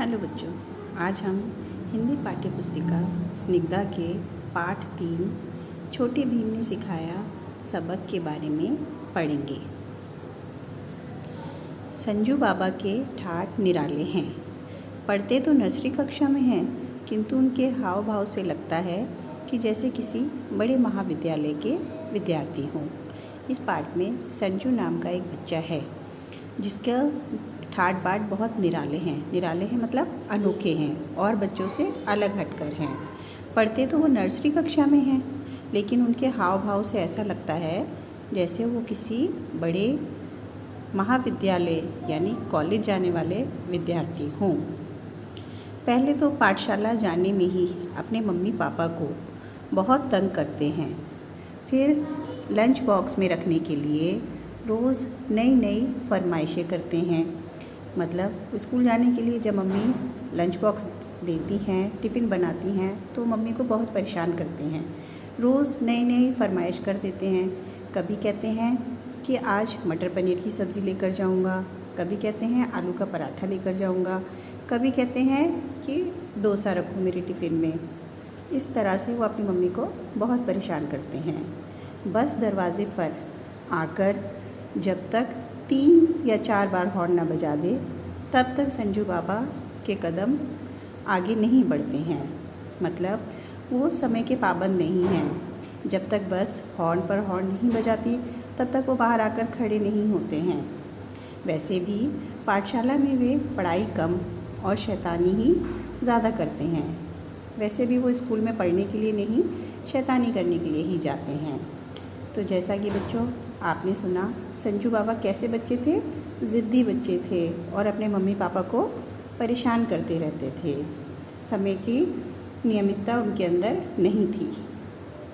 Hello बच्चों, आज हम हिंदी पाठ्य पुस्तिका स्निग्धा के पाठ 3 छोटे भीम ने सिखाया सबक के बारे में पढ़ेंगे। संजू बाबा के ठाठ निराले हैं। पढ़ते तो नर्सरी कक्षा में हैं, किंतु उनके हाव भाव से लगता है कि जैसे किसी बड़े महाविद्यालय के विद्यार्थी हों। इस पाठ में संजू नाम का एक बच्चा है जिसका ठाट बाट बहुत निराले हैं मतलब अनोखे हैं और बच्चों से अलग हटकर हैं। पढ़ते तो वो नर्सरी कक्षा में हैं, लेकिन उनके हाव भाव से ऐसा लगता है जैसे वो किसी बड़े महाविद्यालय यानी कॉलेज जाने वाले विद्यार्थी हों। पहले तो पाठशाला जाने में ही अपने मम्मी पापा को बहुत तंग करते हैं। फिर लंच बॉक्स में रखने के लिए रोज़ नई नई फरमाइशें करते हैं। मतलब स्कूल जाने के लिए जब मम्मी लंच बॉक्स देती हैं, टिफ़िन बनाती हैं, तो मम्मी को बहुत परेशान करते हैं। रोज़ नई नई फरमाइश कर देते हैं। कभी कहते हैं कि आज मटर पनीर की सब्ज़ी लेकर जाऊंगा, कभी कहते हैं आलू का पराठा लेकर जाऊंगा, कभी कहते हैं कि डोसा रखो मेरे टिफ़िन में। इस तरह से वो अपनी मम्मी को बहुत परेशान करते हैं। बस दरवाज़े पर आकर जब तक 3 या 4 बार हॉर्न न बजा दे, तब तक संजू बाबा के कदम आगे नहीं बढ़ते हैं। मतलब वो समय के पाबंद नहीं हैं। जब तक बस हॉर्न पर हॉर्न नहीं बजाती, तब तक वो बाहर आकर खड़े नहीं होते हैं। वैसे भी पाठशाला में वे पढ़ाई कम और शैतानी ही ज़्यादा करते हैं। वैसे भी वो स्कूल में पढ़ने के लिए नहीं, शैतानी करने के लिए ही जाते हैं। तो जैसा कि बच्चों आपने सुना, संजू बाबा कैसे बच्चे थे? ज़िद्दी बच्चे थे और अपने मम्मी पापा को परेशान करते रहते थे। समय की नियमितता उनके अंदर नहीं थी।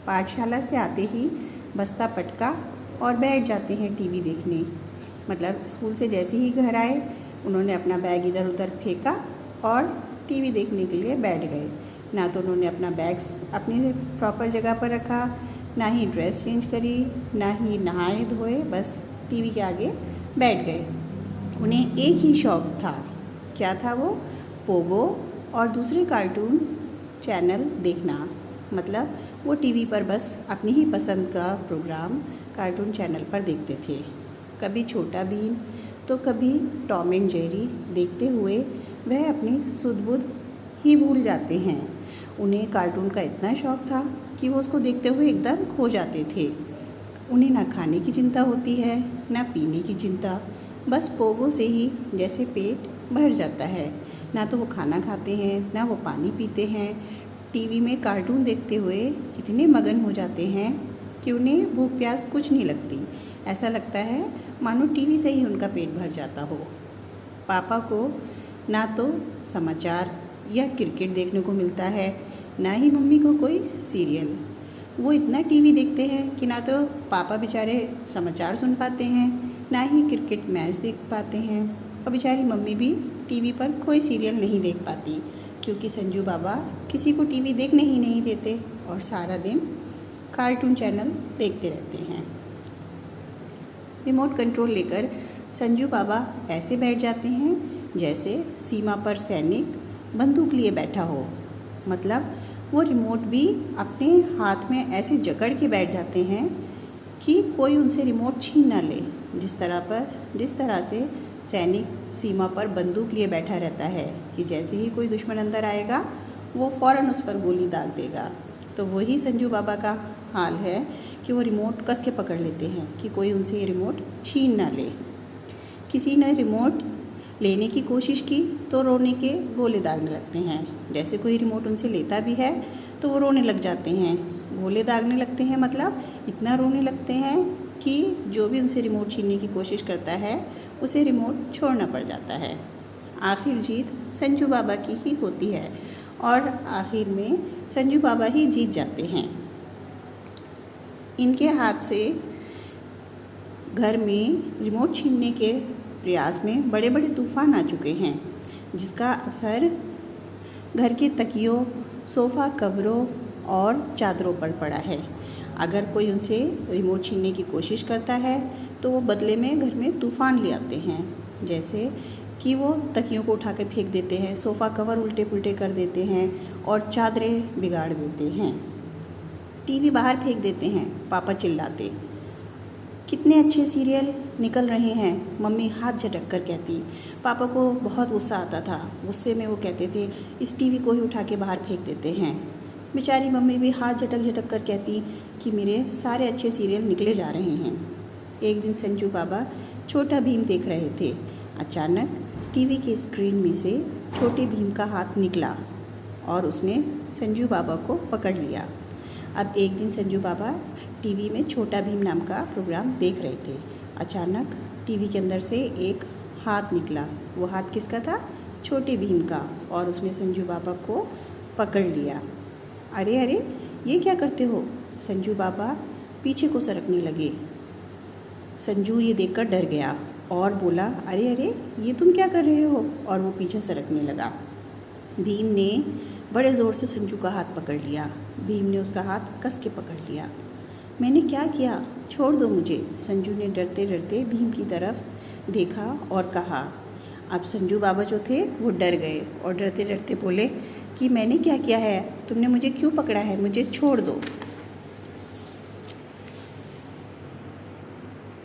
पाठशाला से आते ही बस्ता पटका और बैठ जाते हैं टीवी देखने। मतलब स्कूल से जैसे ही घर आए, उन्होंने अपना बैग इधर उधर फेंका और टीवी देखने के लिए बैठ गए। ना तो उन्होंने अपना बैग अपनी प्रॉपर जगह पर रखा, ना ही ड्रेस चेंज करी, ना ही नहाए धोए, बस टीवी के आगे बैठ गए। उन्हें एक ही शौक़ था। क्या था वो? पोगो और दूसरे कार्टून चैनल देखना। मतलब वो टीवी पर बस अपनी ही पसंद का प्रोग्राम कार्टून चैनल पर देखते थे। कभी छोटा भीम तो कभी टॉम एंड जेरी देखते हुए वह अपनी सुध बुध ही भूल जाते हैं। उन्हें कार्टून का इतना शौक़ था कि वो उसको देखते हुए एकदम खो जाते थे। उन्हें ना खाने की चिंता होती है, ना पीने की चिंता। बस पोगो से ही जैसे पेट भर जाता है। ना तो वो खाना खाते हैं, ना वो पानी पीते हैं। टीवी में कार्टून देखते हुए इतने मगन हो जाते हैं कि उन्हें भूख प्यास कुछ नहीं लगती। ऐसा लगता है मानो टीवी से ही उनका पेट भर जाता हो। पापा को ना तो समाचार या क्रिकेट देखने को मिलता है, ना ही मम्मी को कोई सीरियल। वो इतना टीवी देखते हैं कि ना तो पापा बेचारे समाचार सुन पाते हैं, ना ही क्रिकेट मैच देख पाते हैं, और बेचारी मम्मी भी टीवी पर कोई सीरियल नहीं देख पाती, क्योंकि संजू बाबा किसी को टीवी देखने ही नहीं देते और सारा दिन कार्टून चैनल देखते रहते हैं। रिमोट कंट्रोल लेकर संजू बाबा ऐसे बैठ जाते हैं जैसे सीमा पर सैनिक बंदूक लिए बैठा हो। मतलब वो रिमोट भी अपने हाथ में ऐसे जकड़ के बैठ जाते हैं कि कोई उनसे रिमोट छीन ना ले। जिस तरह से सैनिक सीमा पर बंदूक लिए बैठा रहता है कि जैसे ही कोई दुश्मन अंदर आएगा वो फ़ौरन उस पर गोली दाग देगा। तो वही संजू बाबा का हाल है कि वो रिमोट कस के पकड़ लेते हैं कि कोई उनसे ये रिमोट छीन ना ले। किसी ने रिमोट लेने की कोशिश की तो रोने के गोले दागने लगते हैं। जैसे कोई रिमोट उनसे लेता भी है तो वो रोने लग जाते हैं, गोले दागने लगते हैं। मतलब इतना रोने लगते हैं कि जो भी उनसे रिमोट छीनने की कोशिश करता है उसे रिमोट छोड़ना पड़ जाता है। आखिर जीत संजू बाबा की ही होती है और आखिर में संजू बाबा ही जीत जाते हैं। इनके हाथ से घर में रिमोट छीनने के प्रयास में बड़े बड़े तूफान आ चुके हैं, जिसका असर घर के तकियों, सोफ़ा कवरों और चादरों पर पड़ा है। अगर कोई उनसे रिमोट छीनने की कोशिश करता है तो वो बदले में घर में तूफ़ान ले आते हैं। जैसे कि वो तकियों को उठा कर फेंक देते हैं, सोफ़ा कवर उल्टे पुल्टे कर देते हैं और चादरें बिगाड़ देते हैं। टीवी बाहर फेंक देते हैं, पापा चिल्लाते। कितने अच्छे सीरियल निकल रहे हैं, मम्मी हाथ झटक कर कहती। पापा को बहुत गुस्सा आता था। गुस्से में वो कहते थे, इस टीवी को ही उठा के बाहर फेंक देते हैं। बेचारी मम्मी भी हाथ झटक झटक कर कहती कि मेरे सारे अच्छे सीरियल निकले जा रहे हैं। एक दिन संजू बाबा छोटा भीम देख रहे थे। अचानक टीवी के स्क्रीन में से छोटे भीम का हाथ निकला और उसने संजू बाबा को पकड़ लिया। अब एक दिन संजू बाबा टीवी में छोटा भीम नाम का प्रोग्राम देख रहे थे। अचानक टीवी के अंदर से एक हाथ निकला। वो हाथ किसका था? छोटे भीम का। और उसने संजू बाबा को पकड़ लिया। अरे अरे, ये क्या करते हो? संजू बाबा पीछे को सरकने लगे। संजू ये देखकर डर गया और बोला, अरे अरे, ये तुम क्या कर रहे हो? और वो पीछे सरकने लगा। भीम ने बड़े ज़ोर से संजू का हाथ पकड़ लिया। भीम ने उसका हाथ कस के पकड़ लिया। मैंने क्या किया? छोड़ दो मुझे। संजू ने डरते डरते भीम की तरफ देखा और कहा। अब संजू बाबा जो थे वो डर गए और डरते डरते बोले कि मैंने क्या किया है? तुमने मुझे क्यों पकड़ा है? मुझे छोड़ दो।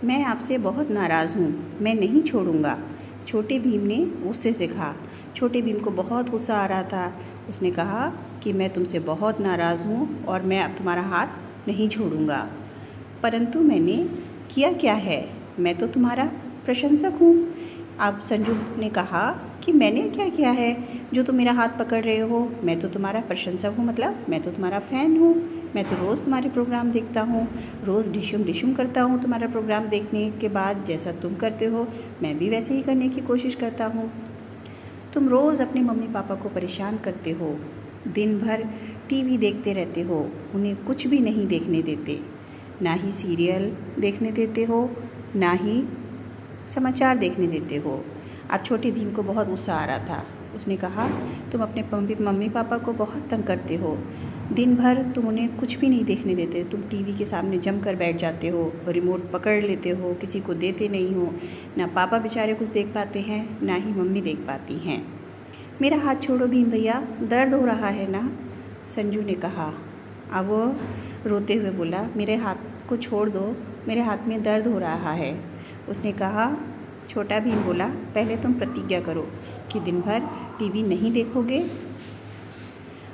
मैं आपसे बहुत नाराज़ हूँ, मैं नहीं छोड़ूंगा। छोटे भीम ने गुस्से से कहा। छोटे भीम को बहुत गुस्सा आ रहा था। उसने कहा कि मैं तुमसे बहुत नाराज़ हूँ और मैं अब तुम्हारा हाथ नहीं छोड़ूंगा। परंतु मैंने किया क्या है? मैं तो तुम्हारा प्रशंसक हूँ। अब संजू ने कहा कि मैंने क्या किया है जो तुम मेरा हाथ पकड़ रहे हो? मैं तो तुम्हारा प्रशंसक हूँ, मतलब मैं तो तुम्हारा फ़ैन हूँ। मैं तो रोज़ तुम्हारे प्रोग्राम देखता हूँ, रोज़ डिशुम डिशुम करता हूँ। तुम्हारा प्रोग्राम देखने के बाद जैसा तुम करते हो मैं भी वैसे ही करने की कोशिश करता हूँ। तुम रोज़ अपने मम्मी पापा को परेशान करते हो, दिन भर टीवी देखते रहते हो, उन्हें कुछ भी नहीं देखने देते, ना ही सीरियल देखने देते हो, ना ही समाचार देखने देते हो। अब छोटे भीम को बहुत गुस्सा आ रहा था। उसने कहा, तुम अपने मम्मी पापा को बहुत तंग करते हो, दिन भर तुम उन्हें कुछ भी नहीं देखने देते। तुम टीवी के सामने जम कर बैठ जाते हो, रिमोट पकड़ लेते हो, किसी को देते नहीं हो। ना पापा बेचारे कुछ देख पाते हैं, ना ही मम्मी देख पाती हैं। मेरा हाथ छोड़ो भीम भैया, दर्द हो रहा है ना? संजू ने कहा। अब वो रोते हुए बोला, मेरे हाथ को छोड़ दो, मेरे हाथ में दर्द हो रहा है। उसने कहा। छोटा भीम बोला, पहले तुम प्रतिज्ञा करो कि दिन भर टीवी नहीं देखोगे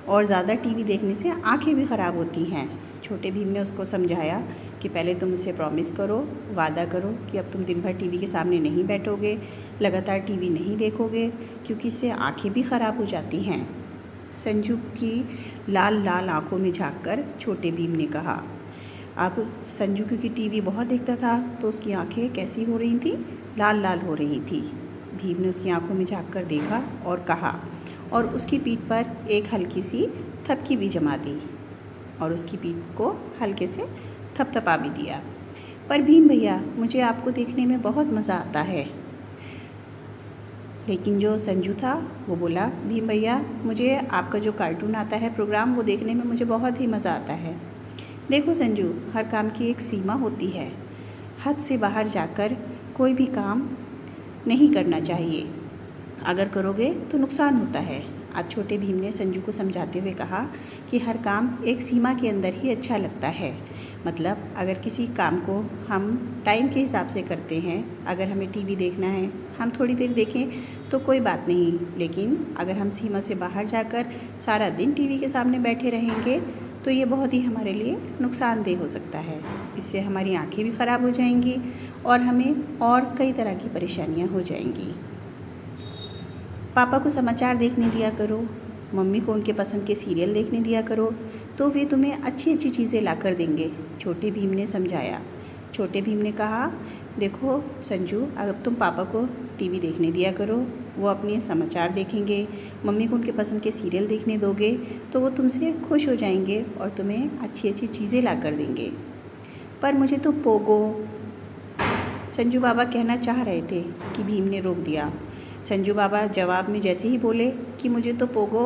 और ज़्यादा टीवी देखने से आंखें भी ख़राब होती हैं। छोटे भीम ने उसको समझाया कि पहले तुम उसे प्रॉमिस करो, वादा करो कि अब तुम दिन भर टीवी के सामने नहीं बैठोगे, लगातार टीवी नहीं देखोगे, क्योंकि इससे आंखें भी ख़राब हो जाती हैं। संजू की लाल लाल आंखों में झांककर छोटे भीम ने कहा। अब संजू क्योंकि टीवी बहुत देखता था तो उसकी आंखें कैसी हो रही थी? लाल लाल हो रही थी। भीम ने उसकी आंखों में झांक कर देखा और कहा, और उसकी पीठ पर एक हल्की सी थपकी भी जमा दी और उसकी पीठ को हल्के से थपथपा भी दिया। पर भीम भैया, मुझे आपको देखने में बहुत मज़ा आता है। लेकिन जो संजू था वो बोला, भीम भैया, मुझे आपका जो कार्टून आता है प्रोग्राम, वो देखने में मुझे बहुत ही मज़ा आता है। देखो संजू, हर काम की एक सीमा होती है। हद से बाहर जाकर कोई भी काम नहीं करना चाहिए। अगर करोगे तो नुकसान होता है। आज छोटे भीम ने संजू को समझाते हुए कहा कि हर काम एक सीमा के अंदर ही अच्छा लगता है। मतलब अगर किसी काम को हम टाइम के हिसाब से करते हैं, अगर हमें टीवी देखना है, हम थोड़ी देर देखें तो कोई बात नहीं, लेकिन अगर हम सीमा से बाहर जाकर सारा दिन टीवी के सामने बैठे रहेंगे तो ये बहुत ही हमारे लिए नुकसानदेह हो सकता है। इससे हमारी आंखें भी ख़राब हो जाएंगी और हमें और कई तरह की परेशानियां हो जाएंगी। पापा को समाचार देखने दिया करो, मम्मी को उनके पसंद के सीरियल देखने दिया करो, तो वे तुम्हें अच्छी अच्छी चीज़ें ला कर देंगे। छोटे भीम ने समझाया। छोटे भीम ने कहा, देखो संजू, अगर तुम पापा को टीवी देखने दिया करो, वो अपने समाचार देखेंगे, मम्मी को उनके पसंद के सीरियल देखने दोगे तो वो तुमसे खुश हो जाएंगे और तुम्हें अच्छी अच्छी चीज़ें ला कर देंगे। पर मुझे तो पोगो, संजू बाबा कहना चाह रहे थे कि भीम ने रोक दिया। संजू बाबा जवाब में जैसे ही बोले कि मुझे तो पोगो,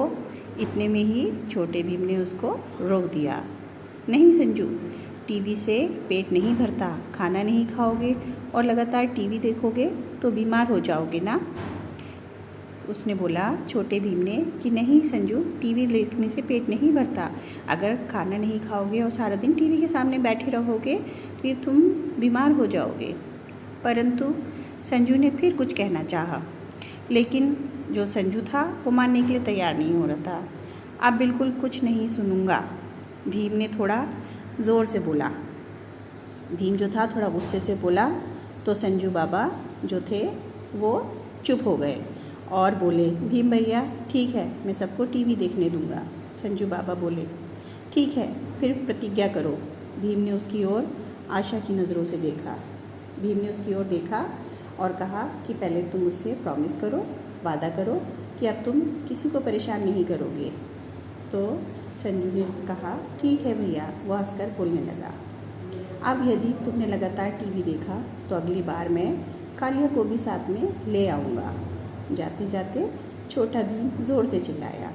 इतने में ही छोटे भीम ने उसको रोक दिया। नहीं संजू, टीवी से पेट नहीं भरता, खाना नहीं खाओगे और लगातार टीवी देखोगे तो बीमार हो जाओगे ना। उसने बोला छोटे भीम ने कि नहीं संजू, टीवी देखने से पेट नहीं भरता। अगर खाना नहीं खाओगे और सारा दिन टीवी के सामने बैठे रहोगे तो ये तुम बीमार हो जाओगे। परंतु संजू ने फिर कुछ कहना चाहा, लेकिन जो संजू था वो मानने के लिए तैयार नहीं हो रहा था। अब बिल्कुल कुछ नहीं सुनूंगा, भीम ने थोड़ा ज़ोर से बोला। भीम जो था थोड़ा गुस्से से बोला तो संजू बाबा जो थे वो चुप हो गए और बोले, भीम भैया ठीक है, मैं सबको टीवी देखने दूंगा। संजू बाबा बोले, ठीक है, फिर प्रतिज्ञा करो। भीम ने उसकी ओर आशा की नज़रों से देखा। भीम ने उसकी ओर देखा और कहा कि पहले तुम मुझसे प्रॉमिस करो, वादा करो कि अब तुम किसी को परेशान नहीं करोगे। तो संजू ने कहा, ठीक है भैया। वो हंसकर बोलने लगा, अब यदि तुमने लगातार टीवी देखा तो अगली बार मैं कालिया को भी साथ में ले आऊँगा। जाते जाते छोटा भीम ज़ोर से चिल्लाया।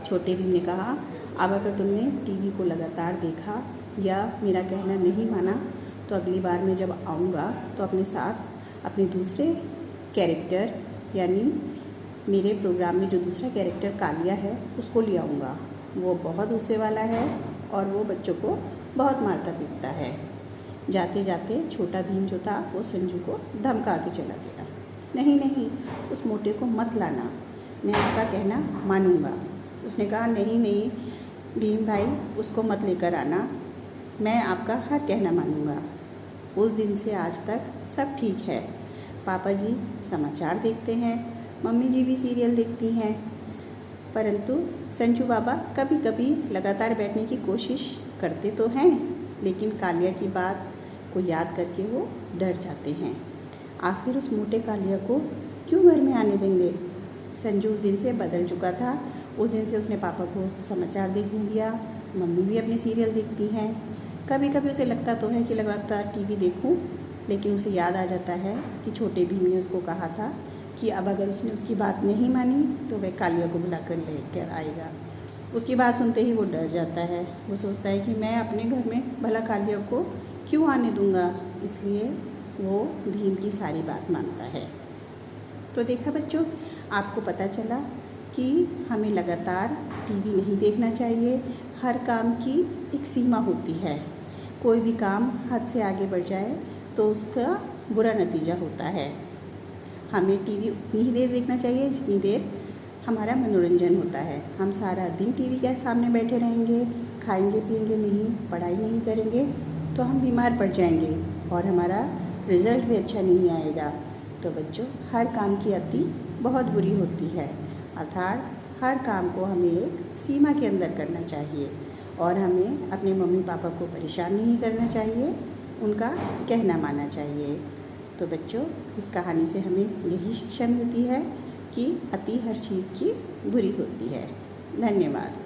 छोटे भीम ने कहा, अब अगर तुमने टीवी को लगातार देखा या मेरा कहना नहीं माना तो अगली बार मैं जब आऊँगा तो अपने साथ अपने दूसरे कैरेक्टर यानी मेरे प्रोग्राम में जो दूसरा कैरेक्टर कालिया है उसको ले आऊँगा। वो बहुत गुस्से वाला है और वो बच्चों को बहुत मारता पीटता है। जाते जाते छोटा भीम जो था वो संजू को धमका के चला गया। नहीं नहीं, उस मोटे को मत लाना, मैं आपका कहना मानूंगा। उसने कहा, नहीं नहीं भीम भाई, उसको मत लेकर आना, मैं आपका हर कहना मानूंगा। उस दिन से आज तक सब ठीक है। पापा जी समाचार देखते हैं, मम्मी जी भी सीरियल देखती हैं, परंतु संजू बाबा कभी कभी लगातार बैठने की कोशिश करते तो हैं, लेकिन कालिया की बात को याद करके वो डर जाते हैं। आखिर उस मोटे कालिया को क्यों घर में आने देंगे? संजू उस दिन से बदल चुका था। उस दिन से उसने पापा को समाचार देखने दिया, मम्मी भी अपने सीरियल देखती हैं। कभी कभी उसे लगता तो है कि लगातार टीवी देखूं, लेकिन उसे याद आ जाता है कि छोटे भीम ने उसको कहा था कि अब अगर उसने उसकी बात नहीं मानी तो वह कालिया को बुलाकर लेकर आएगा। उसकी बात सुनते ही वो डर जाता है। वो सोचता है कि मैं अपने घर में भला कालिया को क्यों आने दूंगा, इसलिए वो भीम की सारी बात मानता है। तो देखा बच्चों, आपको पता चला कि हमें लगातार टीवी नहीं देखना चाहिए। हर काम की एक सीमा होती है। कोई भी काम हद से आगे बढ़ जाए तो उसका बुरा नतीजा होता है। हमें टीवी उतनी ही देर देखना चाहिए जितनी देर हमारा मनोरंजन होता है। हम सारा दिन टीवी के सामने बैठे रहेंगे, खाएंगे पिएंगे नहीं, पढ़ाई नहीं करेंगे तो हम बीमार पड़ जाएंगे और हमारा रिज़ल्ट भी अच्छा नहीं आएगा। तो बच्चों, हर काम की अति बहुत बुरी होती है, अर्थात हर काम को हमें एक सीमा के अंदर करना चाहिए और हमें अपने मम्मी पापा को परेशान नहीं करना चाहिए, उनका कहना मानना चाहिए। तो बच्चों, इस कहानी से हमें यही शिक्षा मिलती है कि अति हर चीज़ की बुरी होती है। धन्यवाद।